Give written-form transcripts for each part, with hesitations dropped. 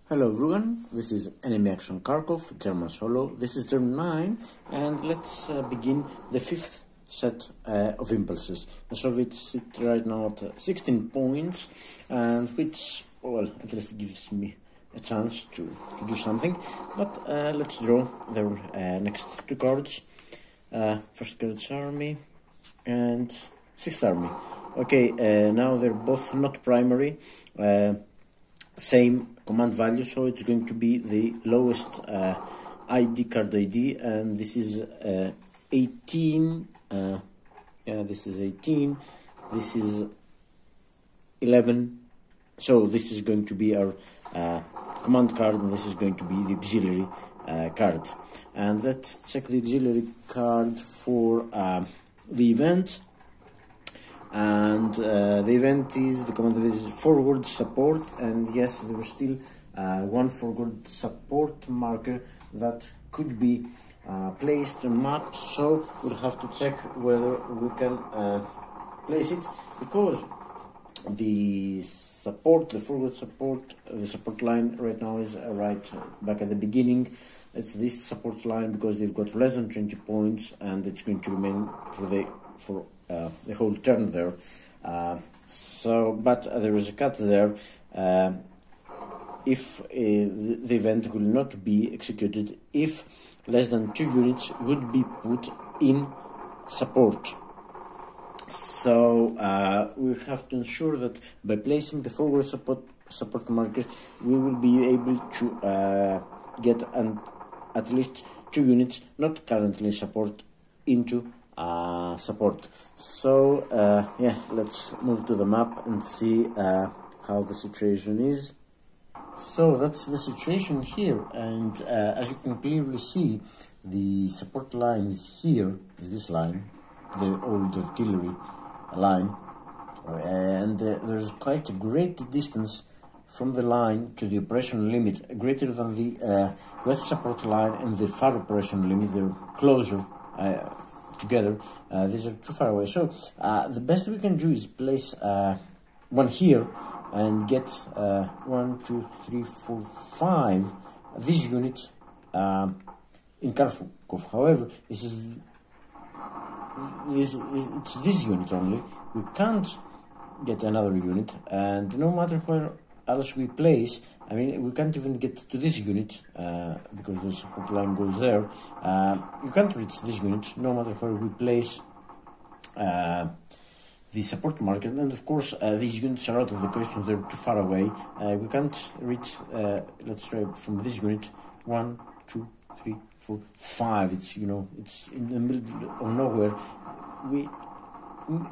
Hello everyone, this is Enemy Action Kharkov, German solo. This is turn 9, and let's begin the 5th set of impulses. The Soviets sit right now at 16 points, and which, well, at least gives me a chance to do something. But let's draw their next two cards. First card's Army and 6th Army. Okay, now they're both not primary. Same command value, so it's going to be the lowest card ID, and this is 18. Yeah, this is 18. This is 11. So this is going to be our command card, and this is going to be the auxiliary card. And let's check the auxiliary card for the event. And the event is, the command is forward support, and yes, there is still one forward support marker that could be placed on map, so we'll have to check whether we can place it, because the support, the forward support, the support line right now is right back at the beginning. It's this support line because they've got less than 20 points, and it's going to remain for the whole turn there. But there is a cut there. If the event will not be executed if less than 2 units would be put in support. So we have to ensure that by placing the forward support marker, we will be able to get at least 2 units not currently support into support. So yeah, let's move to the map and see how the situation is. So that's the situation here, and as you can clearly see, the support line is here, is this line, the old artillery line, and there's quite a great distance from the line to the operational limit, greater than the west support line and the far operational limit. They're closer together. These are too far away, so the best we can do is place one here and get 1, 2, 3, 4, 5 these units in Kharkov. However, it's this unit only. We can't get another unit, and no matter where else we place, I mean, we can't even get to this unit because the support line goes there. You can't reach this unit no matter where we place the support marker, and of course these units are out of the question. They're too far away. We can't reach. Let's try from this unit. 1, 2, 3, 4, 5. It's, you know, it's in the middle of nowhere.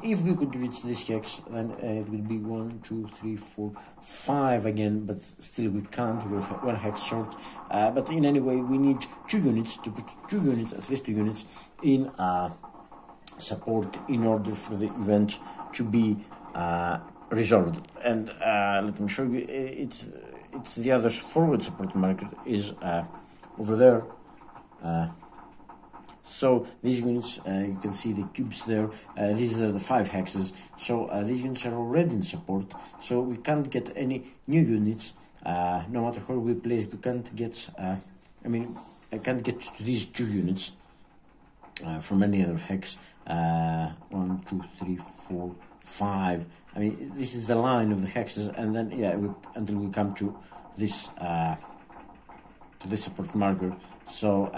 If we could reach this hex, then it would be 1, 2, 3, 4, 5 again, but still we can't. We're 1 hex short. But in any way, we need 2 units to put 2 units, at least 2 units, in support in order for the event to be resolved. And let me show you. It's the other forward support marker is over there. So these units, you can see the cubes there. These are the 5 hexes. So these units are already in support. So we can't get any new units. No matter where we place, we can't get. I mean, I can't get to these 2 units from any other hex. 1, 2, 3, 4, 5. I mean, this is the line of the hexes, and then yeah, until we come to this support marker. So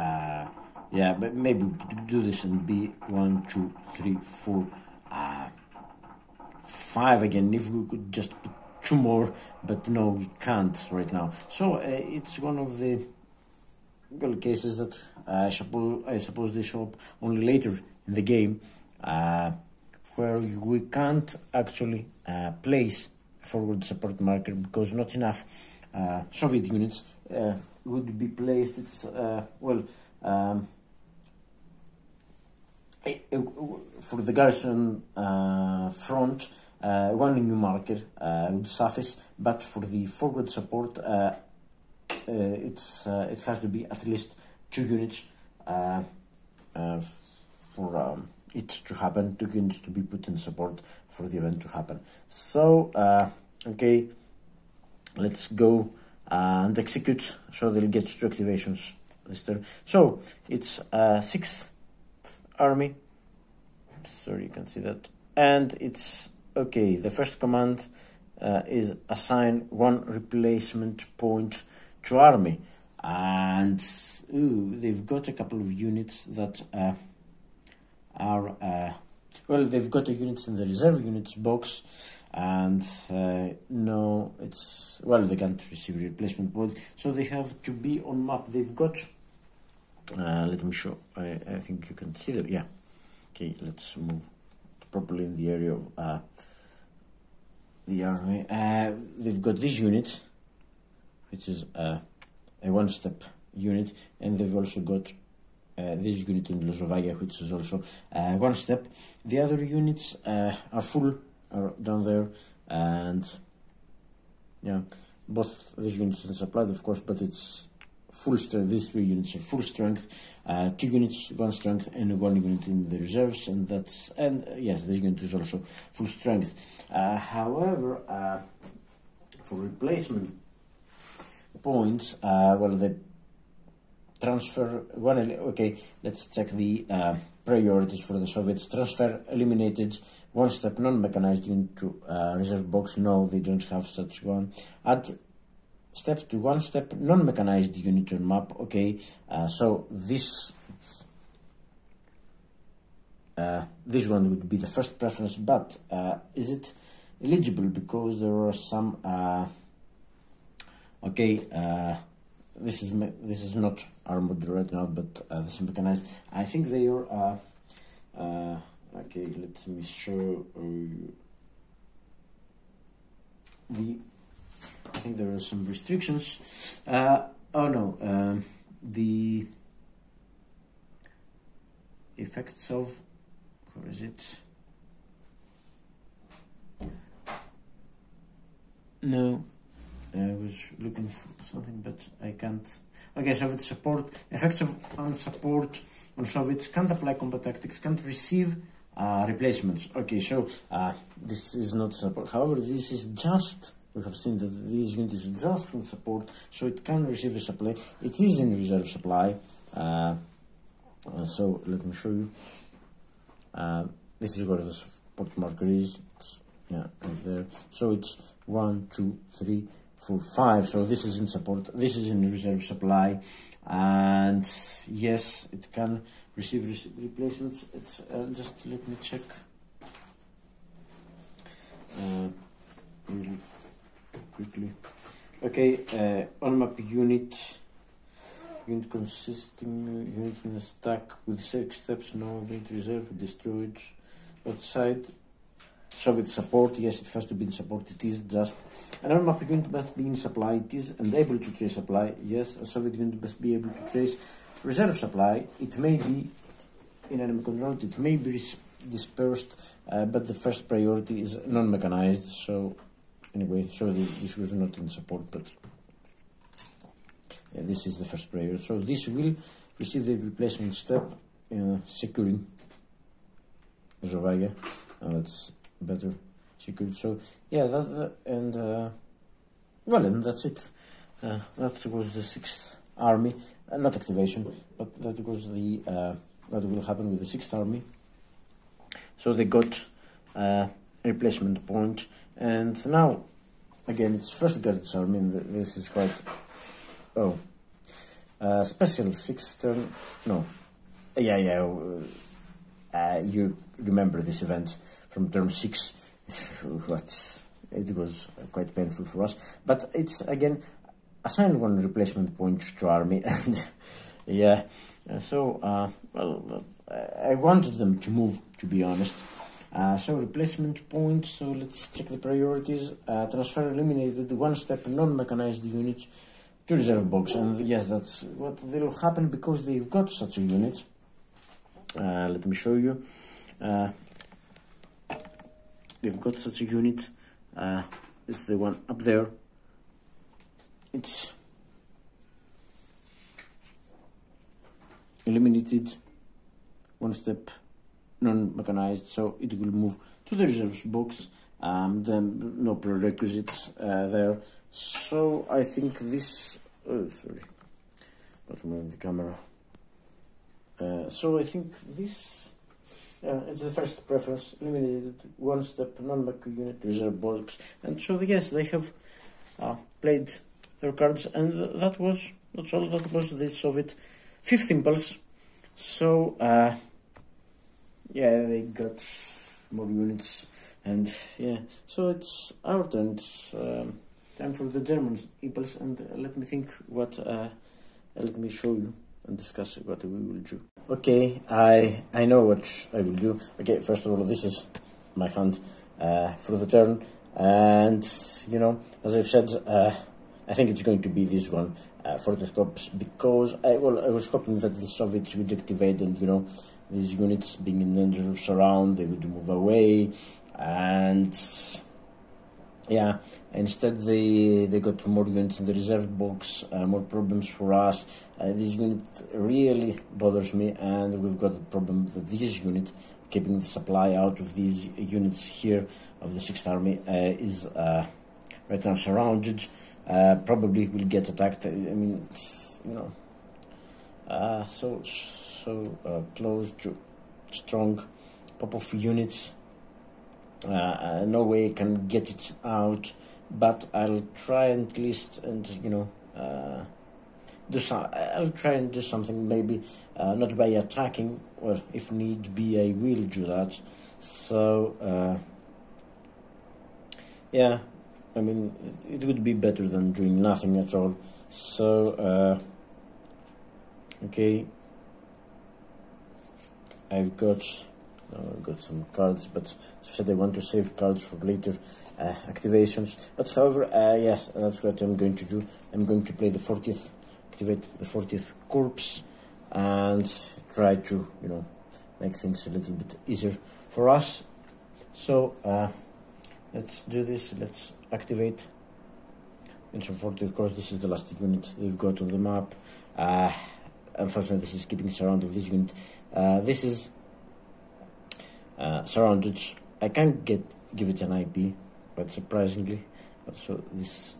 yeah, but maybe we could do this and be 1, 2, 3, 4, 5 again. If we could just put 2 more, but no, we can't right now. So it's one of the cases that I suppose they show up only later in the game, where we can't actually place a forward support marker because not enough Soviet units would be placed. It's for the garrison front, 1 new marker would suffice, but for the forward support, it has to be at least 2 units for it to happen, 2 units to be put in support for the event to happen. So okay, let's go and execute, so they'll get 2 activations this turn. So it's 6th army, sorry, you can see that, and it's okay. The first command is assign 1 replacement point to army, and they've got a couple of units that are well, they've got a units in the reserve units box, and no, it's, well, they can't receive replacement points, so they have to be on map. They've got let me show, I think you can see them, yeah. Okay, let's move properly in the area of the army. They've got this unit, which is a 1-step unit, and they've also got this unit in Slovakia, which is also 1-step. The other units are full, are down there, and yeah, both these units are supplied, of course, but it's full strength. These 3 units are full strength, 2 units 1 strength, and 1 unit in the reserves, and that's, and yes, this unit is also full strength. However, for replacement points, well, the transfer one, okay, let's check the priorities for the Soviets. Transfer eliminated 1-step non-mechanized unit to reserve box. No, they don't have such one. Add steps to 1-step non-mechanized unit on map. Okay, so this one would be the first preference, but is it eligible? Because there are some okay, this is not armored right now, but this is mechanized. I think they are okay, let me show you I think there are some restrictions. Oh no, the effects of, where is it? No, I was looking for something, but I can't. Okay, Soviet support, effects on support on Soviets, can't apply combat tactics, can't receive replacements. Okay, so this is not support. However, this is just, we have seen that this unit is just in support, so it can receive a supply. It is in reserve supply. So let me show you. This is where the support marker is. It's, yeah, right there. So it's 1, 2, 3, 4, 5. So this is in support. This is in reserve supply, and yes, it can receive replacements. It's just let me check. Really quickly. Okay, on map unit consisting unit in a stack with 6 steps. No, unit reserve destroyed outside. Soviet support, yes, it has to be in support. It is just an on-map unit must be in supply. It is unable to trace supply. Yes, a Soviet unit must be able to trace reserve supply. It may be in enemy control. It may be dispersed, but the first priority is non-mechanized. So anyway, so this was not in support, but yeah, this is the first priority. So this will receive the replacement step in securing Slovakia. That's better secured. So yeah, well, and that's it. That was the 6th army, not activation, but that was the what will happen with the 6th army. So they got a replacement point, and now again it's first Guards army, and this is quite special 6th turn. No, you remember this event from turn 6. What, it was quite painful for us, but it's again assign 1 replacement point to army, and yeah, so well, I wanted them to move, to be honest. So replacement points. So let's check the priorities. Transfer eliminated 1-step non-mechanized unit to reserve box, and yes, that's what will happen because they've got such a unit. Let me show you. We've got such a unit. It's the one up there. It's eliminated 1-step non-mechanized, so it will move to the reserves box. Then no prerequisites there. So I think this, oh sorry, not moving the camera. So I think this, it's the first preference, eliminated one step, non-mech unit, reserve box, and so yes, they have played their cards, and that's all. That was the Soviet fifth impulse. So yeah, they got more units, and yeah, so it's our turn. It's time for the German impulse, and let me think what. Let me show you and discuss what we will do. Okay, I know what I will do. Okay, first of all, this is my hand for the turn, and you know, as I've said, I think it's going to be this one for the cops, because I was hoping that the Soviets would activate, and you know, these units being in danger of surround, they would move away, and yeah, instead they got more units in the reserve box, more problems for us. This unit really bothers me, and we've got the problem that this unit, keeping the supply out of these units here of the 6th Army, is right now surrounded. Probably will get attacked. I mean, it's, you know, so close to strong pop of units. No way I can get it out, but I'll try at least, and you know, I'll try and do something, maybe not by attacking, or if need be I will do that. So yeah, I mean, it would be better than doing nothing at all. So okay, I've got some cards, but I said I want to save cards for later activations. But however, yes, that's what I'm going to do. I'm going to play the 40th, activate the 40th corpse, and try to, you know, make things a little bit easier for us. So let's do this. Let's activate into 40th corpse. This is the last unit they've got on the map. Unfortunately, this is keeping surround of this unit. This is surrounded. I can't give it an IP, but surprisingly, so this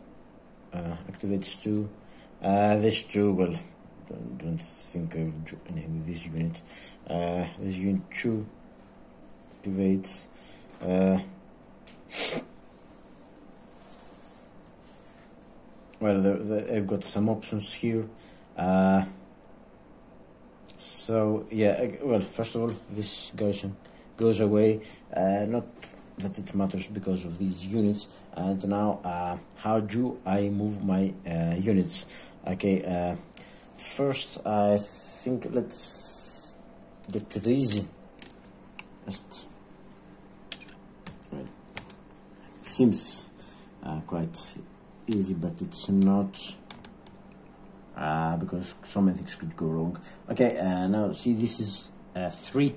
activates too. This too, well, don't think I will do anything with this unit. This unit 2 activates. Well, I've got some options here. So yeah, well, first of all, this goes away. Not that it matters because of these units. And now, how do I move my units? Okay, first I think let's get to the easy. Just, well, it seems quite easy, but it's not. Because so many things could go wrong. Okay, now see, this is 3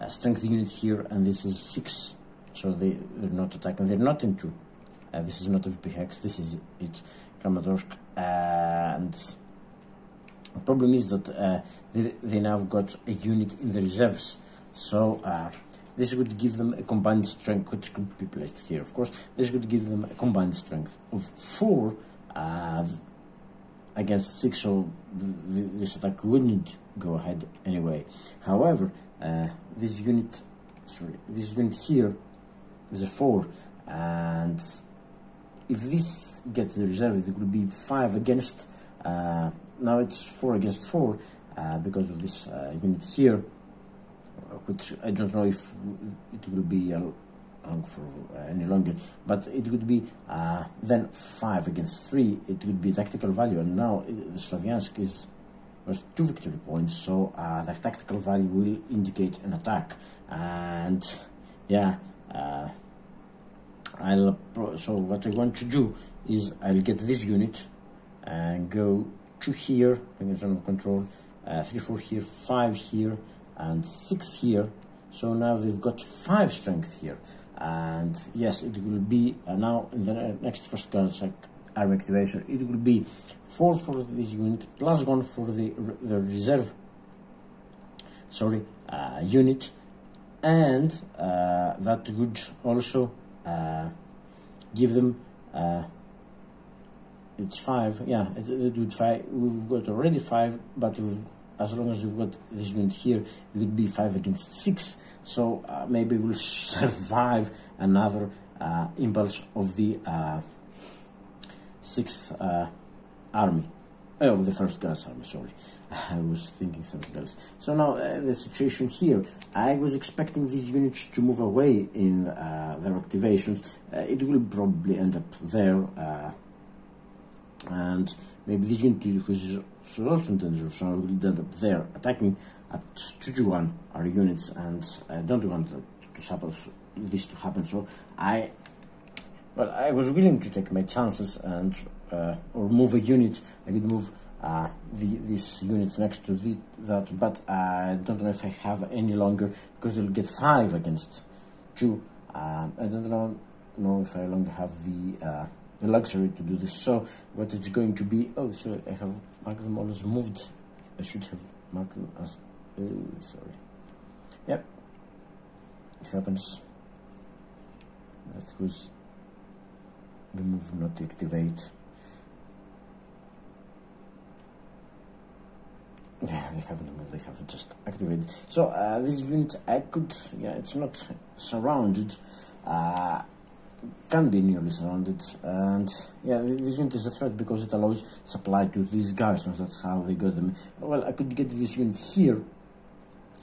strength unit here, and this is 6. So they're not attacking. They're not in 2. This is not a VP hex. This is it, Kramatorsk. And the problem is that they now got a unit in the reserves. So this would give them a combined strength, which could be placed here. Of course, this would give them a combined strength of 4. Against 6, so this attack wouldn't go ahead anyway. However, this unit here is a 4, and if this gets the reserve, it will be 5 against. Now it's 4 against 4 because of this unit here, which I don't know if it will be for any longer, but it would be then 5 against 3. It would be tactical value, and now the Slavyansk is worth 2 victory points, so the tactical value will indicate an attack. And yeah, so what I want to do is I'll get this unit and go to here in the zone of control, 3, 4 here, 5 here, and 6 here. So now they've got 5 strength here. And yes, it will be now in the next first card arm activation, it will be 4 for this unit plus 1 for the reserve unit, and that would also give them it's 5. Yeah, it would 5. We've got already 5, but as long as we've got this unit here, it would be 5 against 6. So maybe we'll survive another impulse of the 6th army. Of the 1st Guards army, sorry. I was thinking something else. So now the situation here, I was expecting these units to move away in their activations. It will probably end up there, and maybe this unit, which is also in danger of surround, will end up there, attacking at 2-1 our units, and I don't want this to happen. So I was willing to take my chances and or move a unit. I could move this unit next to that, but I don't know if I have any longer, because they'll get 5 against 2. I don't know if I longer have the luxury to do this. So what it's going to be, oh, so I have marked them all as moved. I should have marked them as, sorry. Yep, it happens. That's because the move not activate. Yeah, they haven't moved, they have just activated. So this unit, I could, yeah, it's not surrounded, can be nearly surrounded, and yeah, this unit is a threat because it allows supply to these garrisons. That's how they got them. Well, I could get this unit here,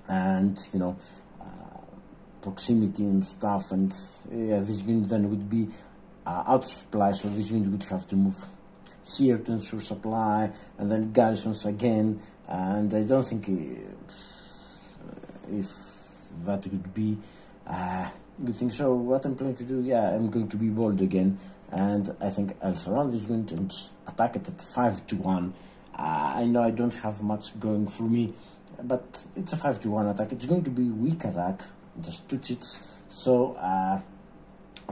and you know, proximity and stuff, and yeah, this unit then would be out of supply, so this unit would have to move here to ensure supply, and then garrisons again, and I don't think if that would be good thing. So what I'm planning to do, yeah, I'm going to be bold again, and I think I'll surround this unit and attack it at 5-1. I know I don't have much going for me, but it's a 5-1 attack. It's going to be weak attack, just 2 chits, so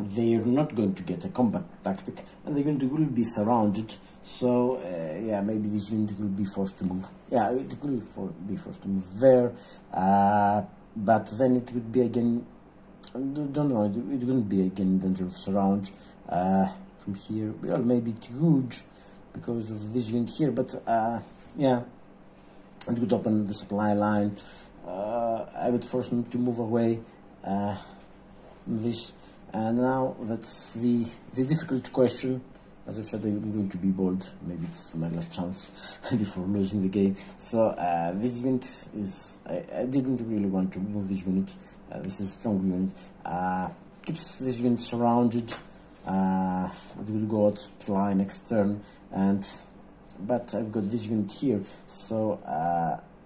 they're not going to get a combat tactic, and the unit will be surrounded. So yeah, maybe this unit will be forced to move. Yeah, it will be forced to move there, but then it would be again, don't know, it wouldn't be again in danger of surround from here. Well, maybe it's huge because of this unit here, but yeah, it would open the supply line. I would force them to move away this. And now that's the difficult question. As I said, I'm going to be bold. Maybe it's my last chance before losing the game. So this unit is, I didn't really want to move this unit. This is a strong unit. Keeps this unit surrounded. It will go out fly next turn, but I've got this unit here. So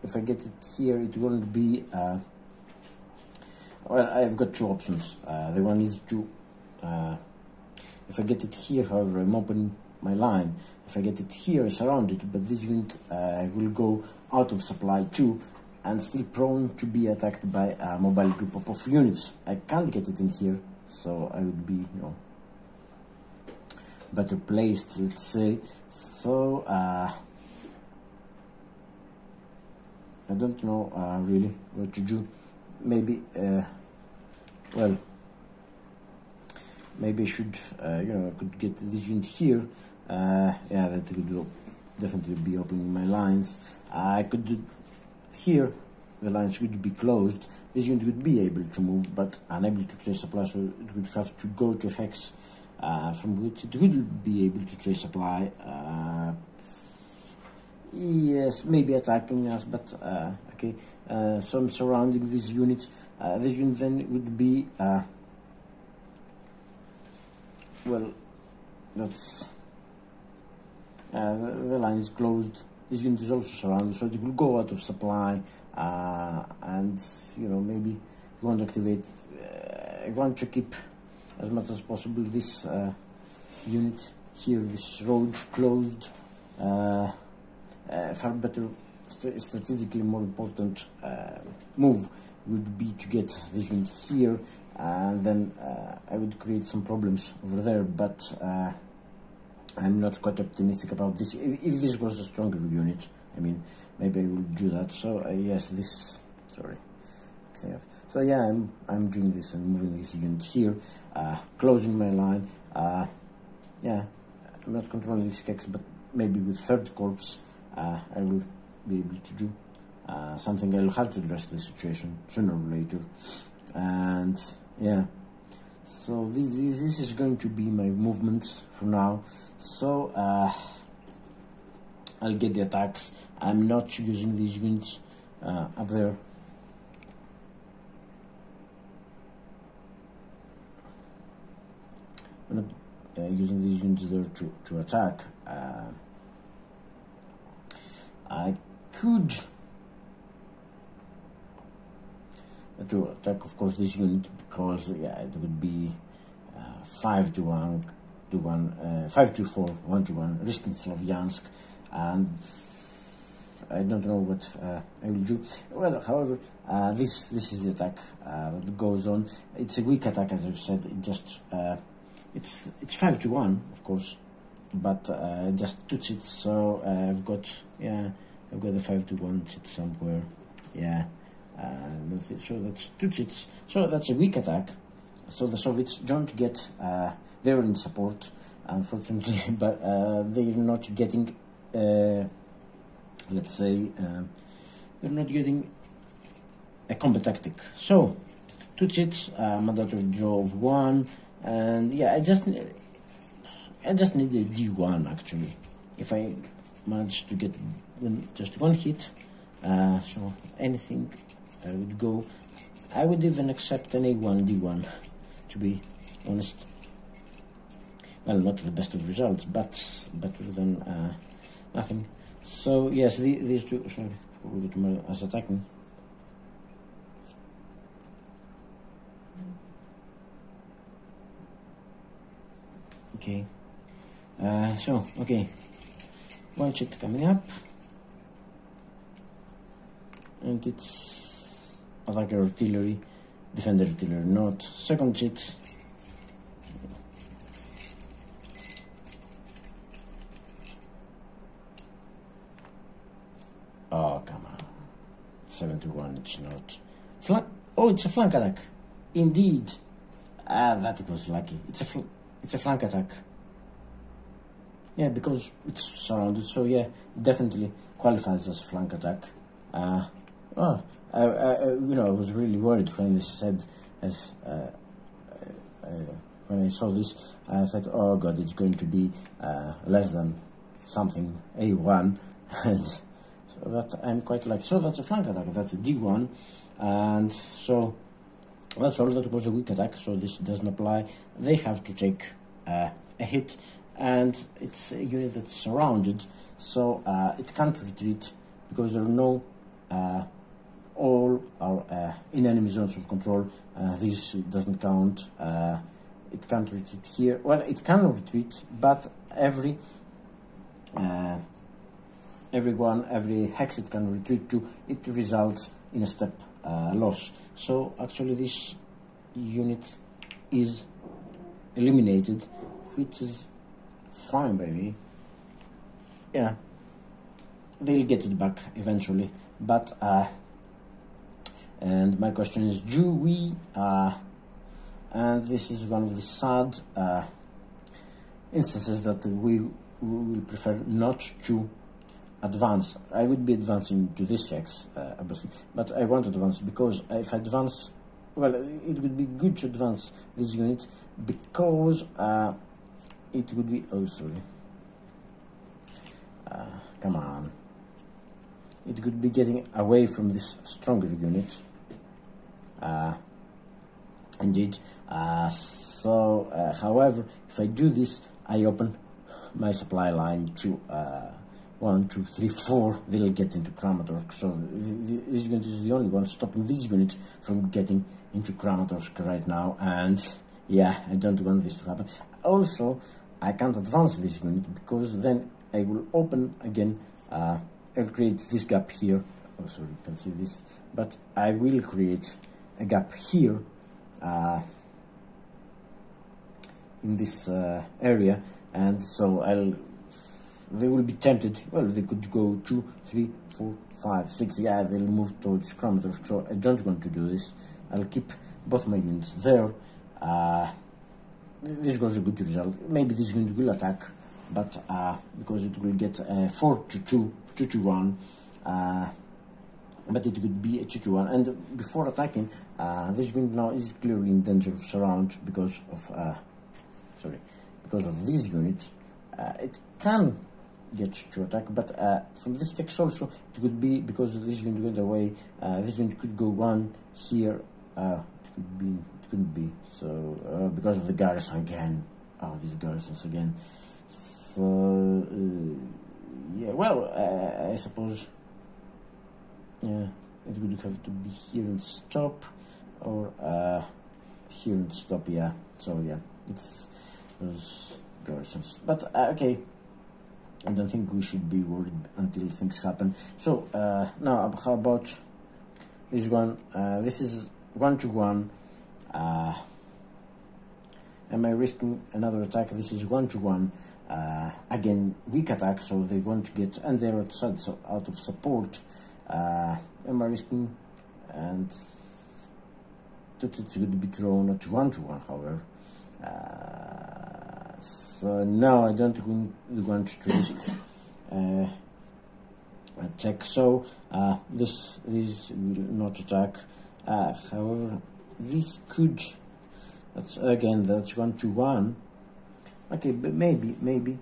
if I get it here, it won't be. Well, I've got 2 options. The one is to, if I get it here, however, I'm opening my line. If I get it here, I surround it, but this unit will go out of supply too, and still prone to be attacked by a mobile group of units. I can't get it in here, so I would be, you know, better placed, let's say. So, I don't know really what to do. Maybe, well, maybe I should, you know, I could get this unit here. Yeah, that would definitely be opening my lines. I could do here, the lines would be closed. This unit would be able to move, but unable to trace supply, so it would have to go to hex, from which it would be able to trace supply. Yes, maybe attacking us, but okay. So I'm surrounding this unit. This unit then would be well, that's the line is closed. This unit is also surrounded, so it will go out of supply, and you know, maybe you want to activate. I want to keep as much as possible this unit here, this road closed. Far better, strategically more important move would be to get this unit here, and then I would create some problems over there, but I'm not quite optimistic about this. If this was a stronger unit, I mean, maybe I will do that. So yes, this, sorry. So yeah, I'm doing this and moving this unit here, closing my line. Yeah, not controlling these keks, but maybe with third corps, I will be able to do something. I'll have to address the situation sooner or later, and yeah. So this is going to be my movements for now. So I'll get the attacks. I'm not using these units up there. I'm not using these units there to attack. I could to attack, of course, this unit, because yeah, it would be 5 to 1 to 1, 5 to 4, 1 to 1, risking Slavyansk, and I don't know what I will do. Well, however, this is the attack that goes on. It's a weak attack, as I've said. It just it's 5 to 1, of course, but just 2 chits. So I've got the 5 to 1 chit somewhere. Yeah. So that's 2 chits. So that's a weak attack. So the Soviets don't get they're in support, unfortunately, but they're not getting let's say they're not getting a combat tactic. So 2 chits, mandatory draw of 1, and yeah, I just need a D1 actually. If I manage to get them just 1 hit, so anything I would go. I would even accept an A1 D1, to be honest. Well, not the best of results, but better than nothing. So yes, these two. Sorry, we get more as attacking. Okay. So okay, 1 chit coming up, and it's attacker artillery, defender artillery not. Second chit, oh come on, 71. It's not flank. Oh, it's a flank attack, indeed. That was lucky. It's a flank attack. Yeah, because it's surrounded, so yeah, definitely qualifies as a flank attack. I was really worried when this said, when I saw this, I said, oh god, it's going to be less than something, A1, so that I'm quite like, so that's a flank attack, that's a D1, and so that's all. That was a weak attack, so this doesn't apply. They have to take a hit, and it's a unit that's surrounded, so it can't retreat because there are no all are in enemy zones of control. This doesn't count. It can't retreat here. Well, it can retreat, but every hex it can retreat to, it results in a step loss. So actually this unit is eliminated, which is fine by me. Yeah, they'll get it back eventually, but and my question is, do we and this is one of the sad instances that we will prefer not to advance. I would be advancing to this hex, obviously, but I want to advance because if I advance, well, it would be good to advance this unit because it would be, oh sorry, come on, it could be getting away from this stronger unit, indeed. However, if I do this, I open my supply line to 1, 2, 3, 4. They'll get into Kramatorsk. So this unit is the only one stopping this unit from getting into Kramatorsk right now. And yeah, I don't want this to happen. Also, I can't advance this unit because then I will open again. I'll create this gap here. Oh, sorry, you can see this. But I will create a gap here in this area, and so they will be tempted. Well, they could go 2, 3, 4, 5, 6. Yeah, they'll move towards Kramatorsk. So I don't want to do this. I'll keep both my units there. This was a good result. Maybe this unit will attack but because it will get 4-2, 2-1, but it could be a 2-1. And before attacking, this unit now is clearly in danger of surround because of these units. It can get to attack, but from this text also it could be because this unit went away. This unit could go one here. It couldn't be. So because of the garrison again. Oh, these garrisons again. So yeah, well, I suppose. Yeah, it would have to be here and stop, or here and stop. Yeah. So yeah, it's those garrisons. But okay. I don't think we should be worried until things happen. So now, how about this one? This is 1-1. Am I risking another attack? This is 1-1. Again, weak attack, so they want to get, and they're out of support. Am I risking? And it's going to be drawn at 1-1, however. So no, I don't want to risk attack. So this will not attack. However, this could. That's 1-1. Okay, but maybe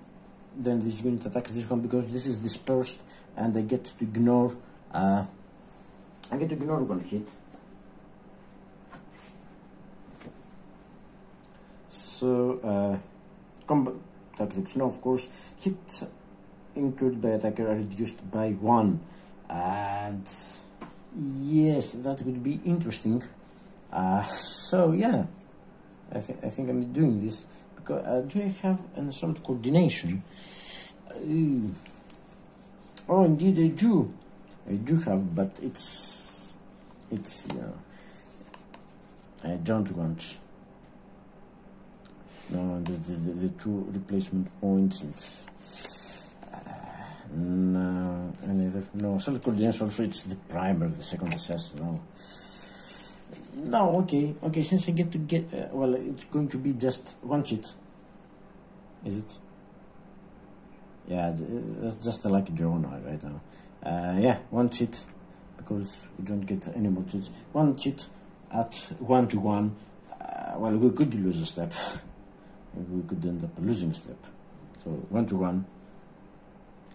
then this unit attacks this one because this is dispersed, and I get to ignore. I get to ignore one hit. So. Combat tactics, no, of course. Hit incurred by attacker are reduced by 1, and yes, that would be interesting. So yeah, I think I'm doing this because do I have an assault coordination? Oh, indeed I do. I do have, but it's I don't want. No, the two replacement points. No, no. Assault coordination also. It's the primer, the second assess. No. Okay. Since I get to well, it's going to be just one cheat. Is it? Yeah, that's just a lucky draw now, right now. Yeah, one cheat because we don't get any more cheats. One cheat at 1-1. Well, we could lose a step. We could end up losing a step. So 1-1,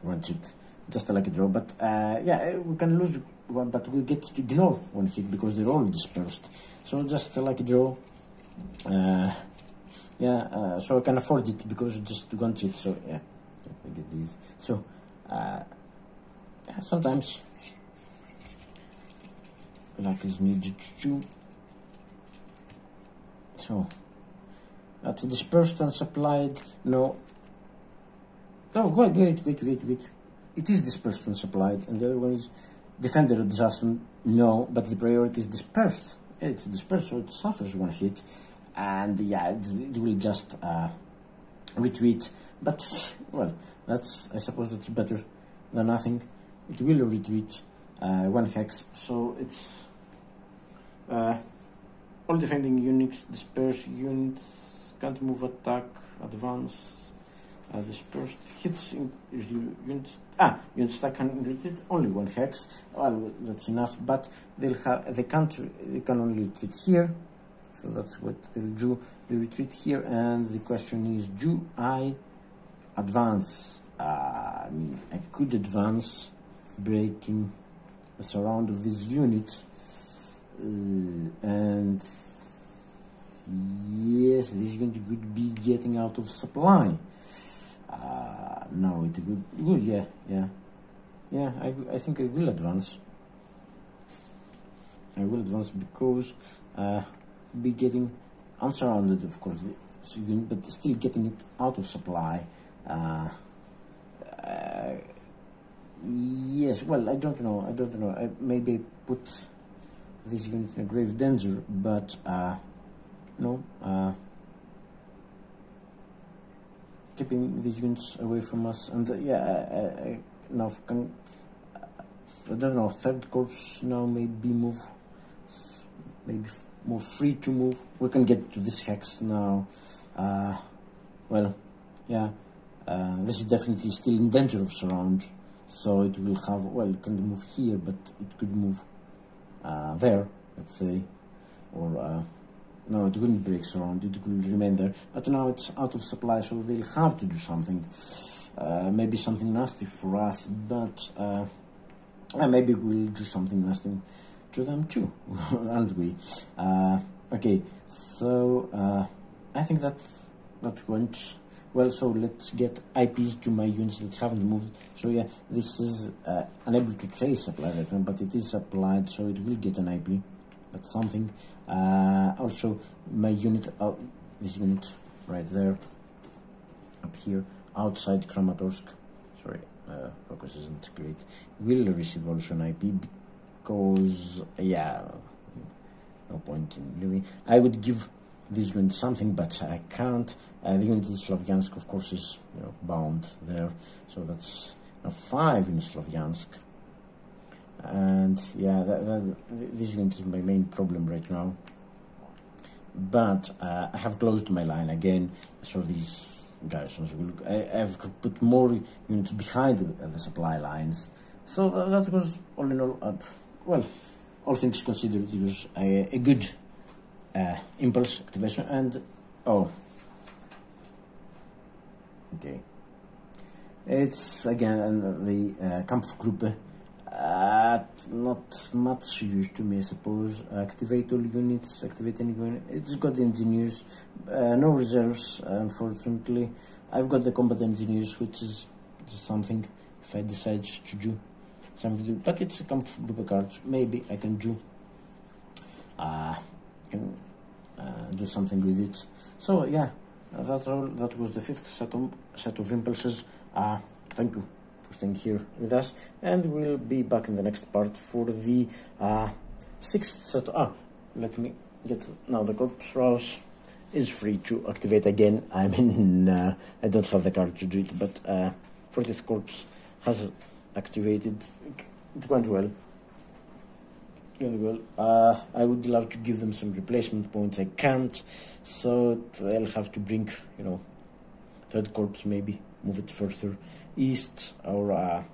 one cheat, just a lucky draw. But yeah, we can lose one, but we get to ignore one hit because they're all dispersed. So just a lucky draw. Yeah, so I can afford it because just one cheat. So yeah, I get these. So yeah, sometimes luck is needed too. So. That's dispersed and supplied. No. Oh, wait. It is dispersed and supplied, and the other one is defender adjustment. No, but the priority is dispersed. It's dispersed, so it suffers one hit, and yeah, it will just retreat. But well, I suppose that's better than nothing. It will retreat one hex, so it's all defending units, disperse units. Can't move, attack, advance, dispersed hits. Usually units stack can retreat only one hex. Well, that's enough. But they can only retreat here. So that's what they'll do. They retreat here, and the question is, do I advance? I could advance, breaking the surround of this unit, and. Yes, this unit could be getting out of supply. No, it would, yeah. I think I will advance. I will advance because be getting unsurrounded, of course, but still getting it out of supply. Yes, well, I don't know. Maybe put this unit in a grave danger, but. No, keeping these units away from us, and yeah, now can I don't know. Third corps now maybe move, maybe more free to move. We can get to this hex now. Well, yeah, This is definitely still in danger of surround, so it will have, well, it can move here, but it could move there, let's say, or no, it wouldn't break surround, it will remain there, but now it's out of supply, so they'll have to do something, maybe something nasty for us, but maybe we'll do something nasty to them too, aren't we? Okay, so I think that went well. So let's get IPs to my units that haven't moved. So yeah, this is unable to trace supply right now, but it is applied, so it will get an IP. That's something. Also, my unit, this unit right there, up here, outside Kramatorsk, sorry, focus isn't great, will receive also an IP, because, yeah, no point in leaving. I would give this unit something, but I can't. The unit in Slavyansk, of course, is bound there, so that's now 5 in Slavyansk. And yeah, this unit is my main problem right now. But I have closed my line again, so these garrisons will. I've put more units behind the supply lines. So that was all in all, well, all things considered, it was a good impulse activation. And oh, okay, it's again the Kampfgruppe. Not much use to me, I suppose. Activate all units, activate any unit. It's got the engineers, no reserves, unfortunately. I've got the combat engineers, which is something if I decide to do something to do. But it's a Kampfgruppe card. Maybe I can do do something with it. So yeah, that's all. That was the 5th set of impulses. Thank you for staying here with us, and we'll be back in the next part for the 6th set. Let me get now the corpse rouse is free to activate again. I mean, I don't have the card to do it, but 40th corpse has activated. It went well. Really well. I would love to give them some replacement points. I can't, so I'll have to bring, 3rd corpse, maybe move it further east, or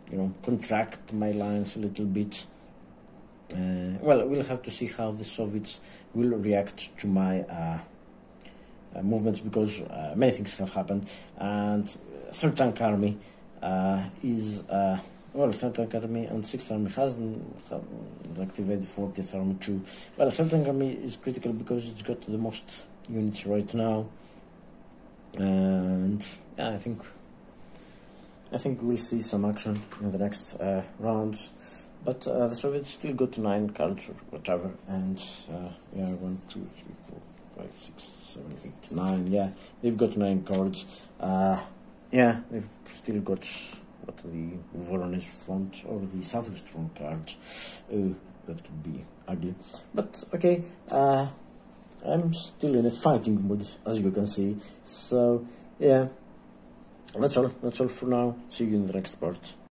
contract my lines a little bit. Well, we'll have to see how the Soviets will react to my movements, because many things have happened, and 3rd Tank Army is well, 3rd Tank Army and 6th Army hasn't activated 40th Army too. Well, 3rd Tank Army is critical because it's got the most units right now, and yeah, I think we'll see some action in the next rounds. But the Soviets still got 9 cards or whatever, and yeah, 1, 2, 3, 4, 5, 6, 7, 8, 9. Yeah, they've got 9 cards. Yeah, they've still got what, the Voronezh front or the Southwest front cards. That could be ugly, but okay. I'm still in a fighting mood, as you can see. So yeah, that's all for now. See you in the next part.